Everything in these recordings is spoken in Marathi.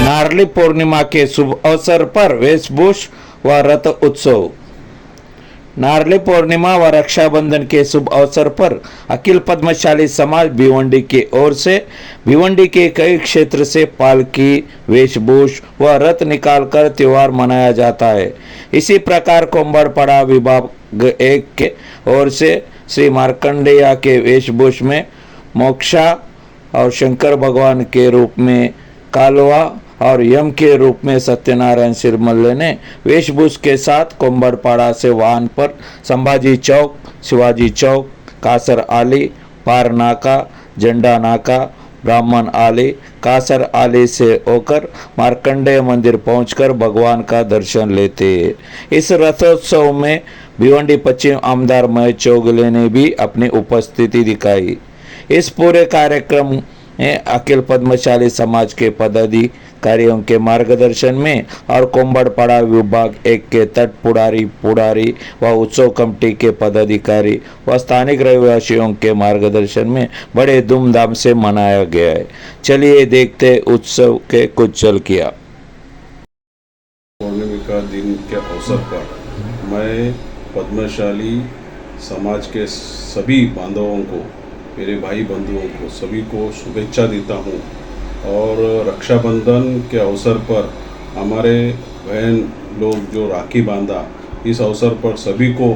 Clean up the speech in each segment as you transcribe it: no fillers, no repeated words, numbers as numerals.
नारली पूर्णिमा के शुभ अवसर पर वेशभूष व रथ उत्सव। नारली पूर्णिमा व रक्षाबंधन के शुभ अवसर पर अखिल पद्मशाली समाज भिवंडी की ओर से भिवंडी के कई क्षेत्र से पालकी, वेशभूष व रथ निकालकर त्योहार मनाया जाता है। इसी प्रकार कोंबड़पाड़ा विभाग 1 के ओर से श्री मार्कंडेय के वेशभूष में मोक्षा और शंकर भगवान के रूप में कालवा और यम के रूप में सत्यनारायण सिरमल्ले ने वेशभूष के साथ कोंबड़पाड़ा से वाहन पर संभाजी चौक, शिवाजी चौक, कासर आली, पार नाका, झंडा नाका, ब्राह्मण आली, कासर आली से होकर मार्कंडेय मंदिर पहुंचकर भगवान का दर्शन लेते हैं। इस रथोत्सव में भिवंडी पश्चिम आमदार महेश चौगले ने भी अपनी उपस्थिति दिखाई। इस पूरे कार्यक्रम में अखिल पद्मशाली समाज के पदाधिकारियों के मार्गदर्शन में और कोंबड़पाड़ा विभाग 1 के तट पुड़ारी व उत्सव कमेटी के पदाधिकारी व स्थानिक रहवासियों के मार्गदर्शन में बड़े धूमधाम से मनाया गया है। चलिए देखते उत्सव के कुछ झलकियां। पूर्णिमा का दिन के अवसर पर मैं पद्मशाली समाज के सभी बांधवों को, मेरे भाई बंधुओं को, सभी को शुभेच्छा देता हूँ। और रक्षाबंधन के अवसर पर हमारे बहन लोग जो राखी बांधा, इस अवसर पर सभी को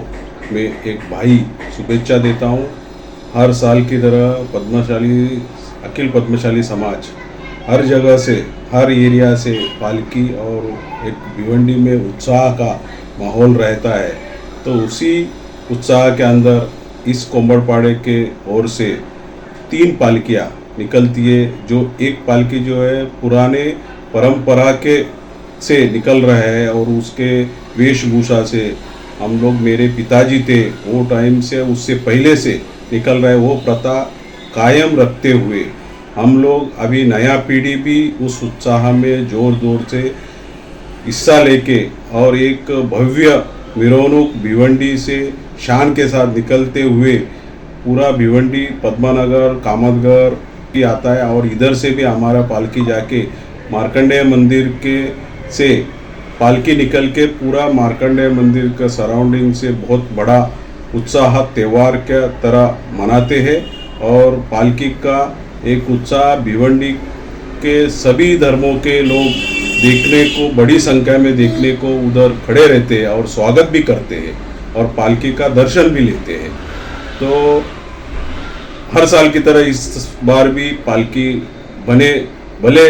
मैं एक भाई शुभेच्छा देता हूँ। हर साल की तरह अखिल पद्मशाली समाज हर जगह से, हर एरिया से पालकी और एक भिवंडी में उत्साह का माहौल रहता है। तो उसी उत्साह के अंदर इस कोंबड़पाड़े के ओर से 3 पालकियाँ निकलती है। जो एक पालकी जो है पुराने परंपरा के से निकल रहा है और उसके वेशभूषा से हम लोग, मेरे पिताजी थे वो टाइम से, उससे पहले से निकल रहे, वो प्रथा कायम रखते हुए हम लोग अभी नया पीढ़ी भी उस उत्साह में जोर से हिस्सा लेके और एक भव्य मिरौनुक भिवंडी से शान के साथ निकलते हुए पूरा भिवंडी, पद्मानगर, कामतगर भी आता है। और इधर से भी हमारा पालकी जाके मार्कंडेय मंदिर के से पालकी निकल के पूरा मार्कंडेय मंदिर का सराउंडिंग से बहुत बड़ा उत्साह त्यौहार के तरह मनाते हैं। और पालकी का एक उत्साह भिवंडी के सभी धर्मों के लोग देखने को, बड़ी संख्या में देखने को उधर खड़े रहते हैं और स्वागत भी करते हैं और पालकी का दर्शन भी लेते हैं। तो हर साल की तरह इस बार भी पालकी भले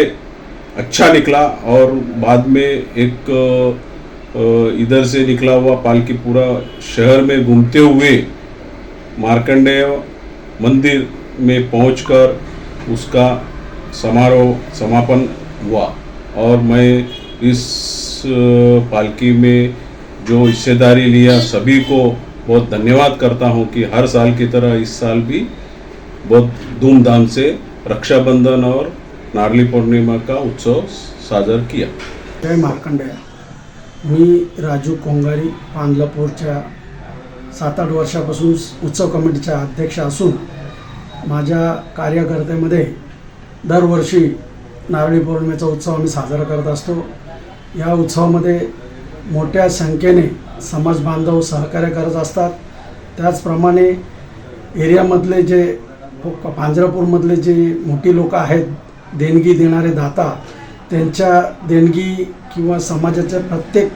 अच्छा निकला और बाद में एक इधर से निकला हुआ पालकी पूरा शहर में घूमते हुए मार्कंडेय मंदिर में पहुंचकर उसका समापन हुआ। और मैं इस पालकी में जो हिस्सेदारी लिया सभी को बहुत धन्यवाद करता हूं कि हर साल की तरह इस साल भी बहुत धूमधाम से रक्षाबंधन और नारली पौर्णिमा का उत्सव साजरा किया। जय मार्कंडेय। मी राजू कोंगारी पांदलापूरच्या 7-8 वर्षापासून उत्सव कमिटीचा अध्यक्ष असून माझ्या कार्यकर्त्यामध्ये दरवर्षी नारळी पौर्णिमेचा उत्सव आम्ही साजरा करत असतो। या उत्सवामध्ये मोठ्या संख्येने समाज बांधव सहकार्य करत असतात। त्याचप्रमाणे एरियामधले जे पांजरापूरमधले जे मोठी लोक आहेत, देणगी देणारे दाता, त्यांच्या देणगी किंवा समाजाच्या प्रत्येक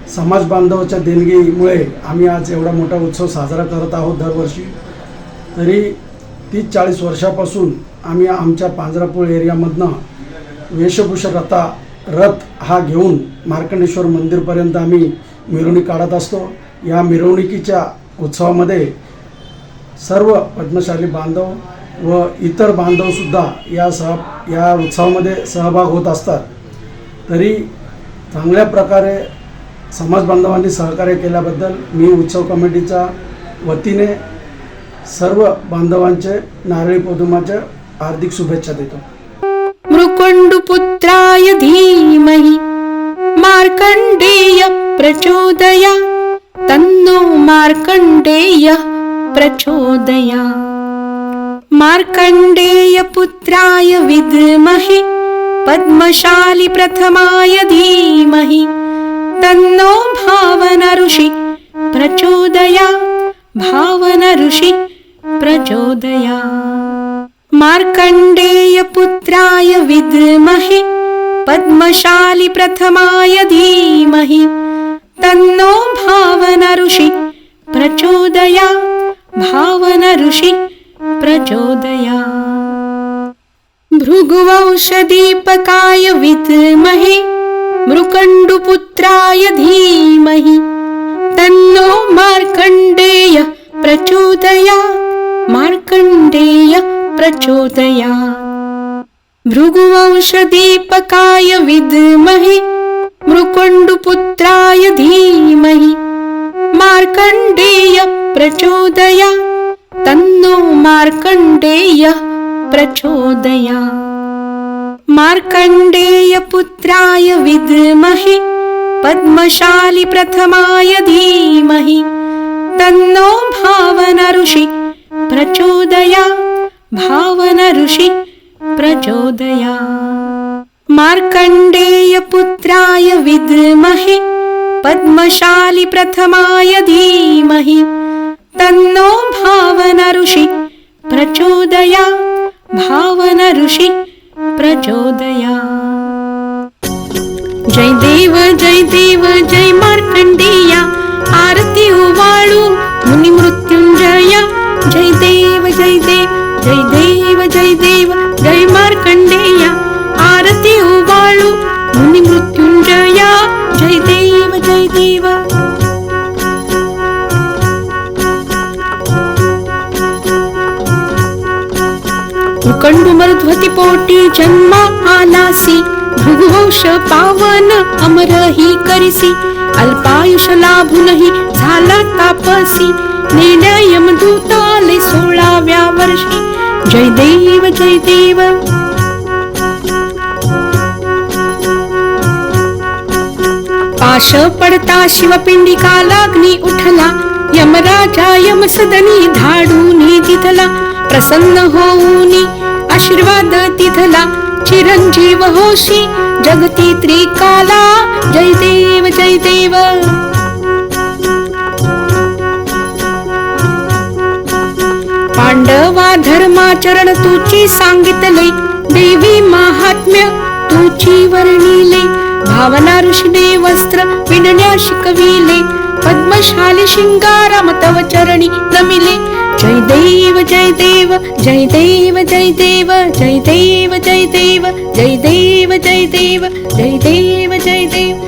समाज बांधवाच्या देणगीमुळे आम्ही आज एवढा मोठा उत्सव साजरा करत आहोत दरवर्षी। तरी 30-40 वर्षापासून आम्ही आमच्या पांजरापूर एरियामधनं वेशभूषा रथ हा घेऊन मार्कंडेश्वर मंदिरपर्यंत आम्ही मिरवणूक काढत असतो। या मिरवणुकीच्या उत्सवामध्ये सर्व पद्मशाली बांधव व इतर बांधवसुद्धा या उत्सवामध्ये सहभाग होत असतात। तरी चांगल्या प्रकारे समाज बांधवांनी सहकार्य केल्याबद्दल मी उत्सव कमिटीच्या वतीने सर्व बांधवांचे नारळी पौर्णिमेच्या हार्दिक शुभेच्छा देतो। मृकुण्डपुत्राय धीमहि मार्कण्डेय प्रचोदयात्, तन्नो मार्कण्डेयः प्रचोदयात्। मार्कण्डेय पुत्राय विद्महे पद्मशाली प्रथमाय धीमहि तन्नो भावना ऋषि प्रचोदयात् भावना ऋषि प्रचोदयात् मार्कण्डेय पुत्राय विद्महे पद्मशाली प्रथमाय धीमहि तन्नो भावना ऋषि प्रचोदयात् भावना ऋषि प्रचोदयात् भृगुवंशदीपकाय विद्महे मृकण्डुपुत्राय धीमहि तन्नो मार्कण्डेय प्रचोदयात् मार्कण्डेय प्रचोदयात् भृगुवंशदीपकाय विद्महे मृकण्डुपुत्राय धीमहि मार्कण्डेय प्रचोदयात् तन्नो मार्कण्डेय प्रचोदयात् मार्कण्डेय पुत्राय विद्महे पद्मशाली प्रथमाय धीमहि तन्नो भावना ऋषि प्रचोदयात् भावना ऋषि प्रचोदयात् मार्कण्डेय पुत्राय विद्महे पद्मशाली प्रथमाय धीमहि तन्नो भावना ऋषि प्रचोदयात् भावना ऋषि प्रचोदयात् जय देव जय मार्कण्डेया आरती उवाळू मुनी मृत्युंजया जय देव जय मार्कण्डेया आरती उवाळू मुनी मृत्युंजया जय देव मृकण्डुमर्ध्वति पोटी जन्मा आलासी भृगुवंश पावन अमर ही करिसी अल्पायुष लाभूनही झाला तापसी नेल्या यमदूताले 16व्या वर्षी जय देव पाश पडता शिवपिंडिकालाग्नी उठला यमराजा यमसदनी धाडूनी तिथला प्रसन्न होऊनी आशीर्वाद तिथला चिरंजीव होशी जगती त्रिकाला जय देव पांडवा धर्माचरण तुची सांगितले देवी महात्म्य तुची वर्णिले भावना ऋषीने वस्त्र विणण्या शिकविले पद्मशाली शिंगाराम तव चरणी नमिले जय देव जय देव